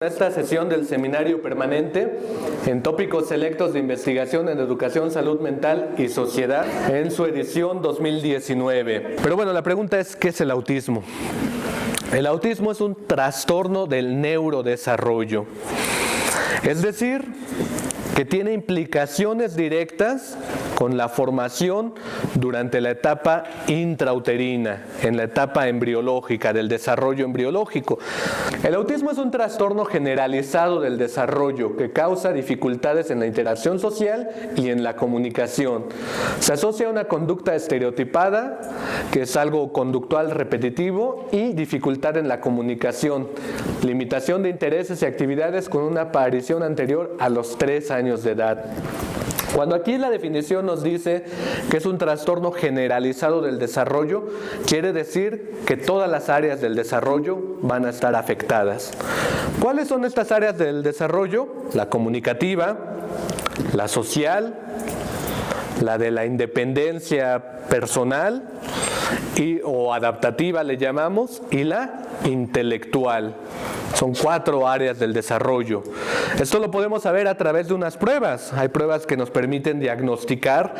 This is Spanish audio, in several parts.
Esta sesión del seminario permanente en tópicos selectos de investigación en educación, salud mental y sociedad en su edición 2019. Pero bueno, la pregunta es, ¿qué es el autismo? El autismo es un trastorno del neurodesarrollo, es decir, que tiene implicaciones directas con la formación durante la etapa intrauterina, en la etapa embriológica, del desarrollo embriológico. El autismo es un trastorno generalizado del desarrollo que causa dificultades en la interacción social y en la comunicación. Se asocia a una conducta estereotipada, que es algo conductual repetitivo, y dificultad en la comunicación, limitación de intereses y actividades con una aparición anterior a los 3 años de edad. Cuando aquí la definición nos dice que es un trastorno generalizado del desarrollo, quiere decir que todas las áreas del desarrollo van a estar afectadas. ¿Cuáles son estas áreas del desarrollo? La comunicativa, la social, la de la independencia personal o adaptativa le llamamos, y la intelectual. Son 4 áreas del desarrollo. Esto lo podemos saber a través de unas pruebas. Hay pruebas que nos permiten diagnosticar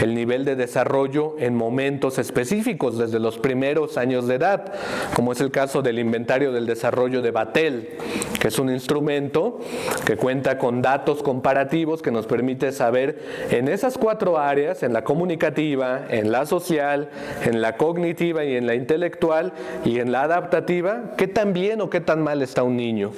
el nivel de desarrollo en momentos específicos, desde los primeros años de edad, como es el caso del Inventario del Desarrollo de Battelle, que es un instrumento que cuenta con datos comparativos que nos permite saber en esas 4 áreas, en la comunicativa, en la social, en la cognitiva y en la intelectual y en la adaptativa, qué tan bien o qué tan mal está un niño.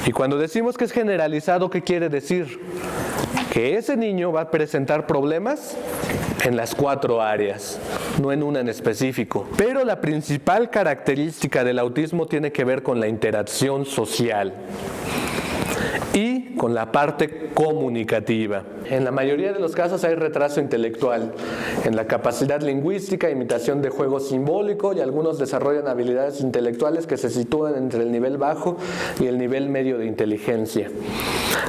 Y cuando decimos que es generalizado, ¿qué quiere decir? Que ese niño va a presentar problemas en las 4 áreas, no en una en específico. Pero la principal característica del autismo tiene que ver con la interacción social y con la parte comunicativa. En la mayoría de los casos hay retraso intelectual en la capacidad lingüística, imitación de juego simbólico, y algunos desarrollan habilidades intelectuales que se sitúan entre el nivel bajo y el nivel medio de inteligencia.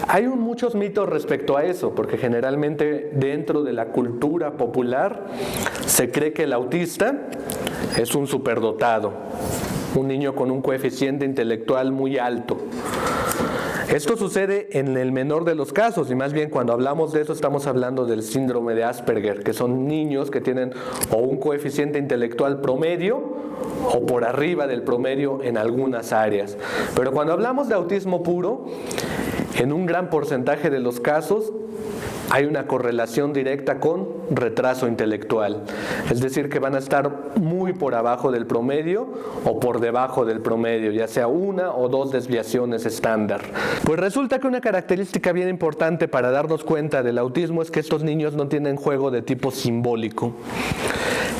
Hay muchos mitos respecto a eso, porque generalmente dentro de la cultura popular se cree que el autista es un superdotado, un niño con un coeficiente intelectual muy alto. Esto sucede en el menor de los casos, y más bien cuando hablamos de eso estamos hablando del síndrome de Asperger, que son niños que tienen o un coeficiente intelectual promedio o por arriba del promedio en algunas áreas. Pero cuando hablamos de autismo puro, en un gran porcentaje de los casos hay una correlación directa con retraso intelectual, es decir, que van a estar muy por abajo del promedio o por debajo del promedio, ya sea 1 o 2 desviaciones estándar. Pues resulta que una característica bien importante para darnos cuenta del autismo es que estos niños no tienen juego de tipo simbólico.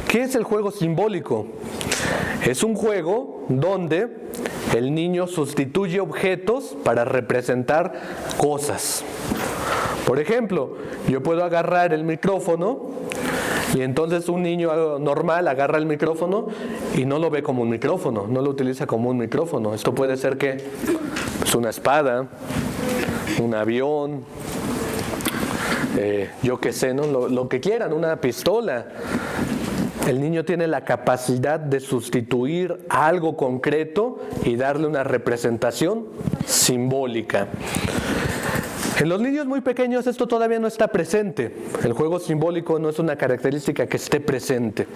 ¿Qué es el juego simbólico? Es un juego donde el niño sustituye objetos para representar cosas. Por ejemplo, yo puedo agarrar el micrófono y entonces un niño normal agarra el micrófono y no lo ve como un micrófono, no lo utiliza como un micrófono. Esto puede ser que es una espada, un avión, yo qué sé, ¿no? Lo que quieran, una pistola. El niño tiene la capacidad de sustituir algo concreto y darle una representación simbólica. En los niños muy pequeños esto todavía no está presente. El juego simbólico no es una característica que esté presente.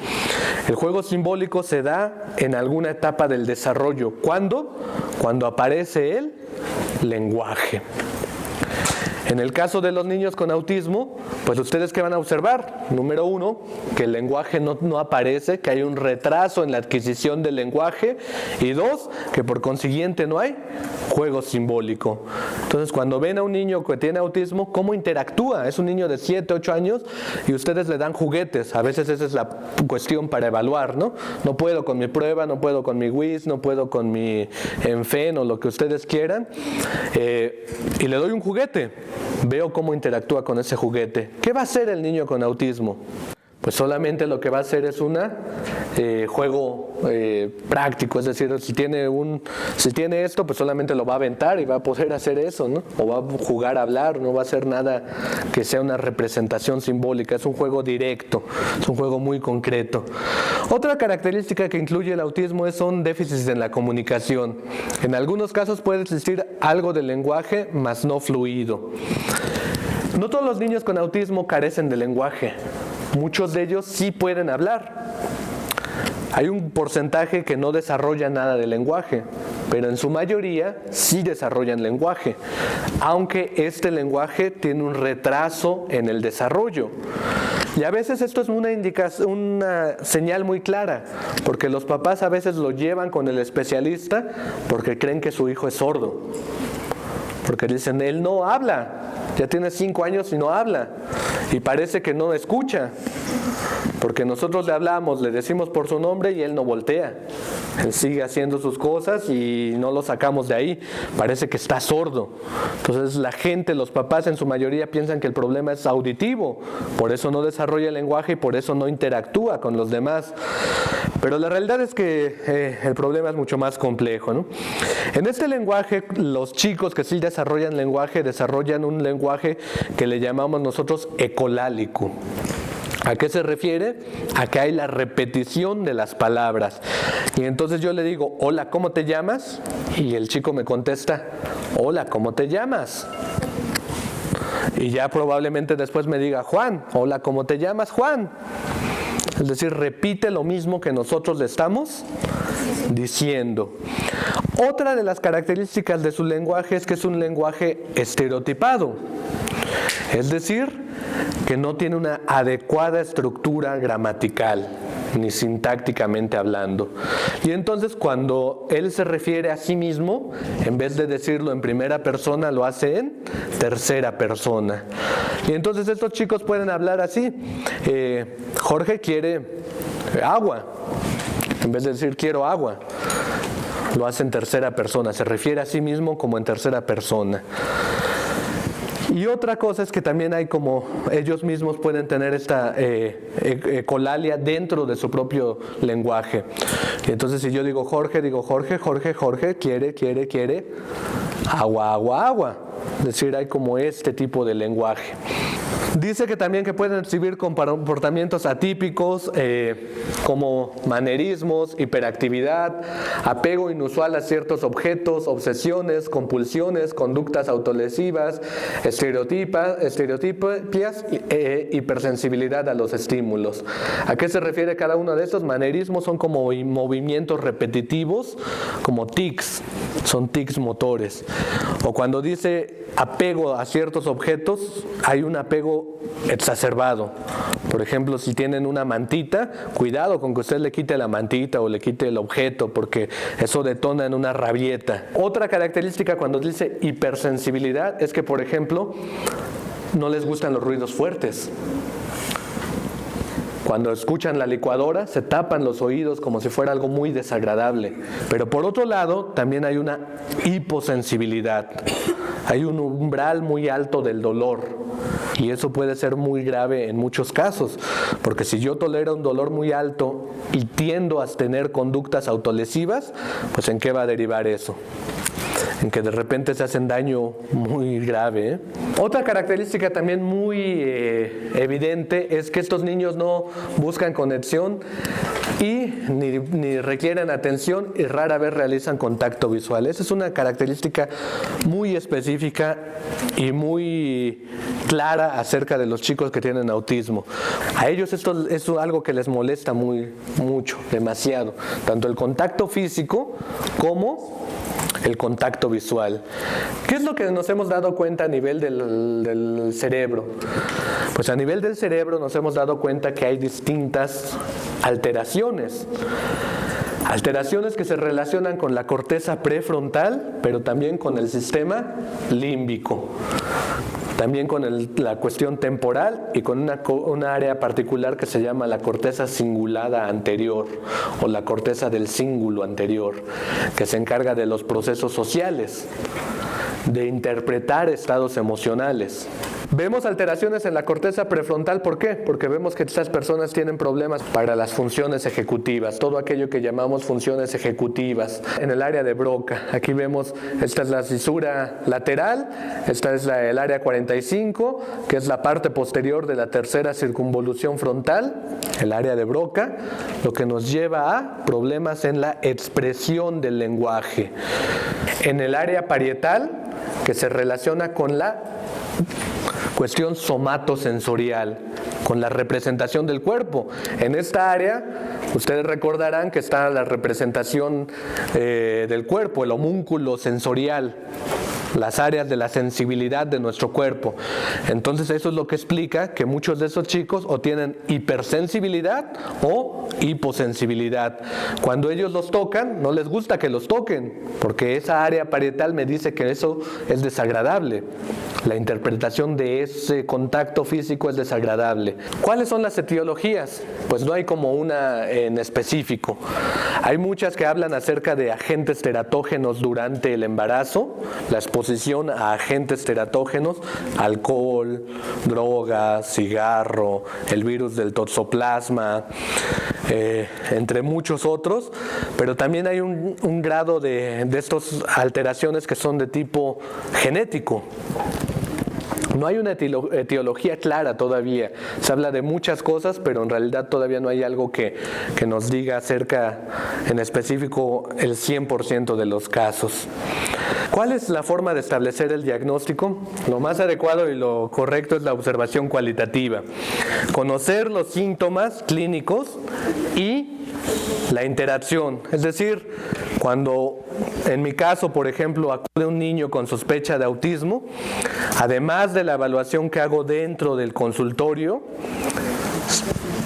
El juego simbólico se da en alguna etapa del desarrollo. ¿Cuándo? Cuando aparece el lenguaje. En el caso de los niños con autismo, pues ustedes ¿qué van a observar? Número 1, que el lenguaje no aparece, que hay un retraso en la adquisición del lenguaje, y 2, que por consiguiente no hay juego simbólico. Entonces, cuando ven a un niño que tiene autismo, ¿cómo interactúa? Es un niño de 7, 8 años y ustedes le dan juguetes. A veces esa es la cuestión para evaluar, ¿no? No puedo con mi prueba, no puedo con mi WIS, no puedo con mi ENFEN o lo que ustedes quieran, y le doy un juguete. Veo cómo interactúa con ese juguete. ¿Qué va a hacer el niño con autismo? Pues solamente lo que va a hacer es juego práctico, es decir, si tiene esto, pues solamente lo va a aventar y va a poder hacer eso, ¿no? O va a jugar a hablar, no va a hacer nada que sea una representación simbólica, es un juego directo, es un juego muy concreto. Otra característica que incluye el autismo son déficits en la comunicación. En algunos casos puede existir algo de lenguaje, mas no fluido. No todos los niños con autismo carecen de lenguaje. Muchos de ellos sí pueden hablar. Hay un porcentaje que no desarrolla nada de lenguaje, pero en su mayoría sí desarrollan lenguaje, aunque este lenguaje tiene un retraso en el desarrollo. Y a veces esto es una señal muy clara, porque los papás a veces lo llevan con el especialista porque creen que su hijo es sordo. Porque dicen, él no habla, ya tiene 5 años y no habla, y parece que no escucha. Porque nosotros le hablamos, le decimos por su nombre y él no voltea. Él sigue haciendo sus cosas y no lo sacamos de ahí. Parece que está sordo. Entonces la gente, los papás en su mayoría piensan que el problema es auditivo. Por eso no desarrolla el lenguaje y por eso no interactúa con los demás. Pero la realidad es que el problema es mucho más complejo, ¿no? En este lenguaje, los chicos que sí desarrollan lenguaje, desarrollan un lenguaje que le llamamos nosotros ecolálico. ¿A qué se refiere? A que hay la repetición de las palabras. Y entonces yo le digo, hola, ¿cómo te llamas? Y el chico me contesta, hola, ¿cómo te llamas? Y ya probablemente después me diga, Juan, hola, ¿cómo te llamas, Juan? Es decir, repite lo mismo que nosotros le estamos diciendo. Otra de las características de su lenguaje es que es un lenguaje estereotipado. Es decir, que no tiene una adecuada estructura gramatical, ni sintácticamente hablando. Y entonces cuando él se refiere a sí mismo, en vez de decirlo en primera persona, lo hace en tercera persona. Y entonces estos chicos pueden hablar así, Jorge quiere agua, en vez de decir quiero agua, lo hace en tercera persona, se refiere a sí mismo como en tercera persona. Y otra cosa es que también hay como ellos mismos pueden tener esta ecolalia dentro de su propio lenguaje. Y entonces si yo digo Jorge, Jorge, quiere, agua. Es decir, hay como este tipo de lenguaje. Dice que también que pueden exhibir comportamientos atípicos como manerismos, hiperactividad, apego inusual a ciertos objetos, obsesiones, compulsiones, conductas autolesivas, estereotipias, hipersensibilidad a los estímulos. ¿A qué se refiere cada uno de estos? Manerismos son como movimientos repetitivos, como tics, son tics motores. O cuando dice apego a ciertos objetos, hay un apego exacerbado. Por ejemplo, si tienen una mantita, cuidado con que usted le quite la mantita o le quite el objeto, porque eso detona en una rabieta. Otra característica cuando dice hipersensibilidad es que, por ejemplo, no les gustan los ruidos fuertes. Cuando escuchan la licuadora, se tapan los oídos como si fuera algo muy desagradable. Pero por otro lado, también hay una hiposensibilidad. Hay un umbral muy alto del dolor. Y eso puede ser muy grave en muchos casos. Porque si yo tolero un dolor muy alto y tiendo a tener conductas autolesivas, pues ¿en qué va a derivar eso? En que de repente se hacen daño muy grave. Otra característica también muy evidente es que estos niños no buscan conexión y ni requieren atención y rara vez realizan contacto visual. Esa es una característica muy específica y muy clara acerca de los chicos que tienen autismo. A ellos esto es algo que les molesta mucho, demasiado. Tanto el contacto físico como el contacto visual. ¿Qué es lo que nos hemos dado cuenta a nivel del cerebro? Pues a nivel del cerebro nos hemos dado cuenta que hay distintas alteraciones. Alteraciones que se relacionan con la corteza prefrontal, pero también con el sistema límbico. También con la cuestión temporal y con una área particular que se llama la corteza cingulada anterior o la corteza del cíngulo anterior, que se encarga de los procesos sociales, de interpretar estados emocionales. Vemos alteraciones en la corteza prefrontal, ¿por qué? Porque vemos que estas personas tienen problemas para las funciones ejecutivas, todo aquello que llamamos funciones ejecutivas. En el área de Broca, aquí vemos, esta es la cisura lateral, esta es el área 45, que es la parte posterior de la tercera circunvolución frontal, el área de Broca, lo que nos lleva a problemas en la expresión del lenguaje. En el área parietal, que se relaciona con la cuestión somatosensorial, con la representación del cuerpo. En esta área, ustedes recordarán que está la representación del cuerpo, el homúnculo sensorial, las áreas de la sensibilidad de nuestro cuerpo. Entonces eso es lo que explica que muchos de esos chicos o tienen hipersensibilidad o hiposensibilidad. Cuando ellos los tocan, no les gusta que los toquen, porque esa área parietal me dice que eso es desagradable. La interpretación de ese contacto físico es desagradable. ¿Cuáles son las etiologías? Pues no hay como una en específico. Hay muchas que hablan acerca de agentes teratógenos durante el embarazo, la exposición a agentes teratógenos, alcohol, drogas, cigarro, el virus del toxoplasma, entre muchos otros, pero también hay un grado de estas alteraciones que son de tipo genético. No hay una etiología clara todavía. Se habla de muchas cosas, pero en realidad todavía no hay algo que nos diga acerca en específico el 100% de los casos. ¿Cuál es la forma de establecer el diagnóstico? Lo más adecuado y lo correcto es la observación cualitativa. Conocer los síntomas clínicos y la interacción, es decir, cuando en mi caso, por ejemplo, acude un niño con sospecha de autismo, además de la evaluación que hago dentro del consultorio,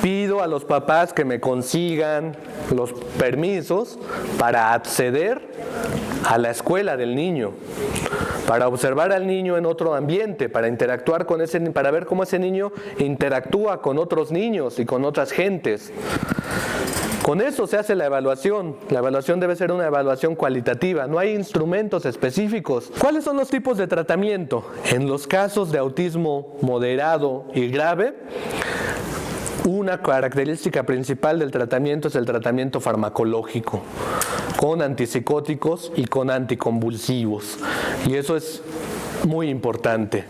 pido a los papás que me consigan los permisos para acceder a la escuela del niño, para observar al niño en otro ambiente, para interactuar con para ver cómo ese niño interactúa con otros niños y con otras gentes. Con eso se hace la evaluación. La evaluación debe ser una evaluación cualitativa, no hay instrumentos específicos. ¿Cuáles son los tipos de tratamiento? En los casos de autismo moderado y grave, una característica principal del tratamiento es el tratamiento farmacológico, con antipsicóticos y con anticonvulsivos. Y eso es muy importante.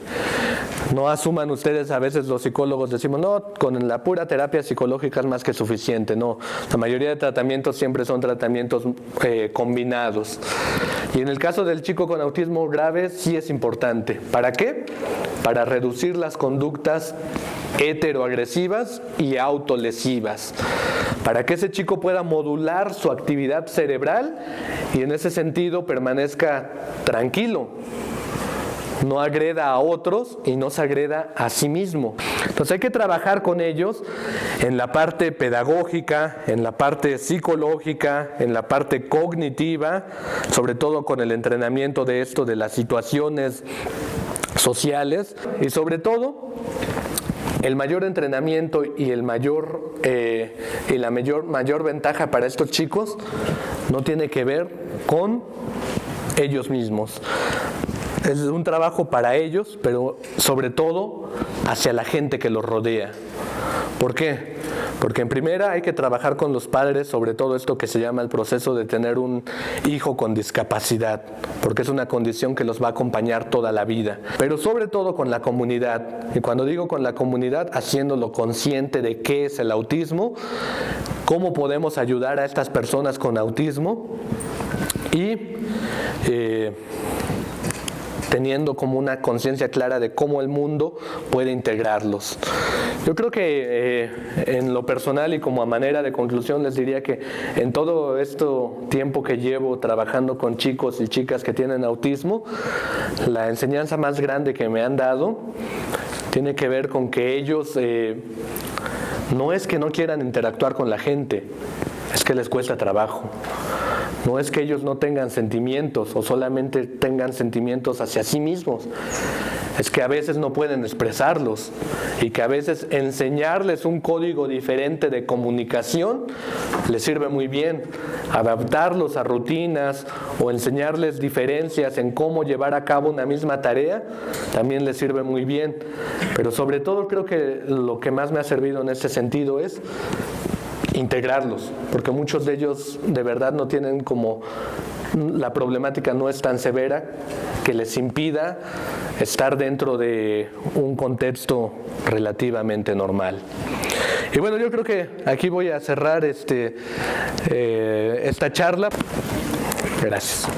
No asuman ustedes, a veces los psicólogos decimos, no, con la pura terapia psicológica es más que suficiente. No, la mayoría de tratamientos siempre son tratamientos combinados. Y en el caso del chico con autismo grave sí es importante. ¿Para qué? Para reducir las conductas heteroagresivas y autolesivas, para que ese chico pueda modular su actividad cerebral y en ese sentido permanezca tranquilo, no agreda a otros y no se agreda a sí mismo. Entonces hay que trabajar con ellos en la parte pedagógica, en la parte psicológica, en la parte cognitiva, sobre todo con el entrenamiento de esto, de las situaciones sociales, y sobre todo el mayor entrenamiento y la mayor ventaja para estos chicos no tiene que ver con ellos mismos. Es un trabajo para ellos, pero sobre todo hacia la gente que los rodea. ¿Por qué? Porque en primera hay que trabajar con los padres sobre todo esto que se llama el proceso de tener un hijo con discapacidad, porque es una condición que los va a acompañar toda la vida. Pero sobre todo con la comunidad. Y cuando digo con la comunidad, haciéndolo consciente de qué es el autismo, cómo podemos ayudar a estas personas con autismo y teniendo como una conciencia clara de cómo el mundo puede integrarlos. Yo creo que en lo personal y como a manera de conclusión les diría que en todo este tiempo que llevo trabajando con chicos y chicas que tienen autismo, la enseñanza más grande que me han dado tiene que ver con que ellos no es que no quieran interactuar con la gente, es que les cuesta trabajo. No es que ellos no tengan sentimientos o solamente tengan sentimientos hacia sí mismos. es que a veces no pueden expresarlos y que a veces enseñarles un código diferente de comunicación les sirve muy bien. Adaptarlos a rutinas o enseñarles diferencias en cómo llevar a cabo una misma tarea también les sirve muy bien. Pero sobre todo creo que lo que más me ha servido en este sentido es integrarlos, porque muchos de ellos de verdad no tienen como, la problemática no es tan severa que les impida estar dentro de un contexto relativamente normal. Y bueno, yo creo que aquí voy a cerrar esta charla. Gracias.